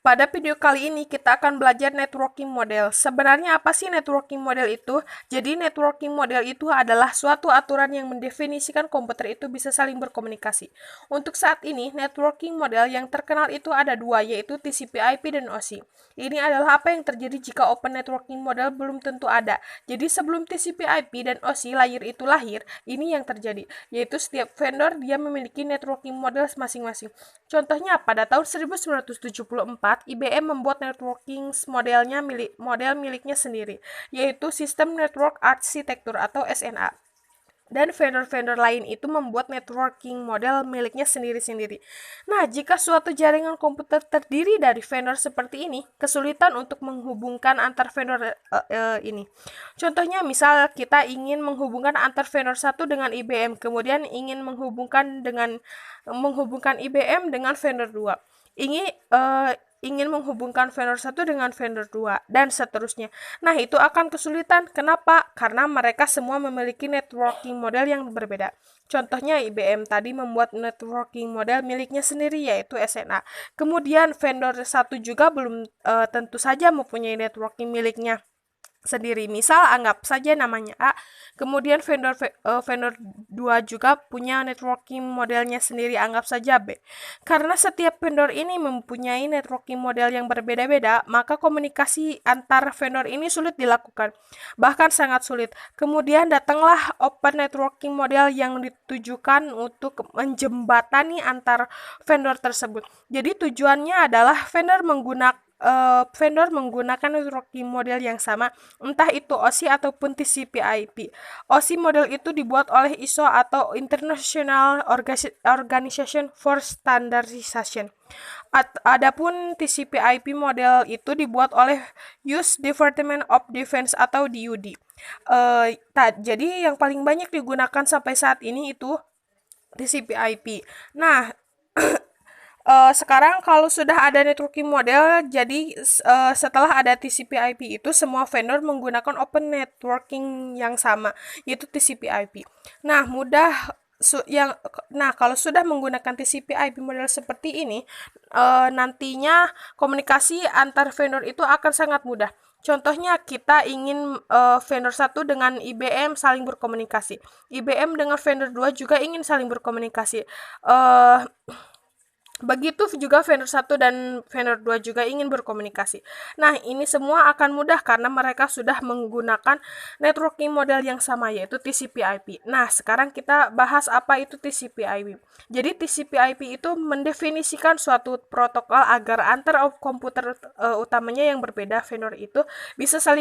Pada video kali ini kita akan belajar networking model. Sebenarnya apa sih networking model itu? Jadi networking model itu adalah suatu aturan yang mendefinisikan komputer itu bisa saling berkomunikasi. Untuk saat ini, networking model yang terkenal itu ada dua, yaitu TCP/IP dan OSI. Ini adalah apa yang terjadi jika open networking model belum tentu ada. Jadi sebelum TCP/IP dan OSI layer itu lahir, ini yang terjadi, yaitu setiap vendor dia memiliki networking model masing-masing. Contohnya, pada tahun 1974, IBM membuat networking model miliknya sendiri, yaitu System Network Architecture atau SNA. Dan vendor-vendor lain itu membuat networking model miliknya sendiri-sendiri. Nah, jika suatu jaringan komputer terdiri dari vendor seperti ini, kesulitan untuk menghubungkan antar vendor ini. Contohnya, misal kita ingin menghubungkan antar vendor satu dengan IBM, kemudian ingin menghubungkan IBM dengan vendor 2. Ingin menghubungkan vendor satu dengan vendor 2 dan seterusnya. Nah, itu akan kesulitan. Kenapa? Karena mereka semua memiliki networking model yang berbeda. Contohnya IBM tadi membuat networking model miliknya sendiri, yaitu SNA. Kemudian vendor satu juga belum tentu saja mempunyai networking miliknya sendiri. Misal anggap saja namanya A, kemudian vendor 2 juga punya networking modelnya sendiri, anggap saja B. Karena setiap vendor ini mempunyai networking model yang berbeda-beda, maka komunikasi antar vendor ini sulit dilakukan, bahkan sangat sulit. Kemudian datanglah open networking model yang ditujukan untuk menjembatani antar vendor tersebut. Jadi tujuannya adalah vendor menggunakan networking model yang sama, entah itu OSI ataupun TCP/IP. OSI model itu dibuat oleh ISO atau International Organization for Standardization. Adapun TCP/IP model itu dibuat oleh US Department of Defense atau DoD. Jadi yang paling banyak digunakan sampai saat ini itu TCP/IP. Nah, sekarang kalau sudah ada networking model, jadi setelah ada TCP/IP itu semua vendor menggunakan open networking yang sama, yaitu TCP/IP. Nah, kalau sudah menggunakan TCP/IP model seperti ini, nantinya komunikasi antar vendor itu akan sangat mudah. Contohnya kita ingin vendor satu dengan IBM saling berkomunikasi. IBM dengan vendor 2 juga ingin saling berkomunikasi. Begitu juga vendor 1 dan vendor 2 juga ingin berkomunikasi. Nah, ini semua akan mudah karena mereka sudah menggunakan networking model yang sama, yaitu TCP/IP. Nah, sekarang kita bahas apa itu TCP/IP. Jadi TCP/IP itu mendefinisikan suatu protokol agar antar komputer utamanya yang berbeda vendor itu bisa saling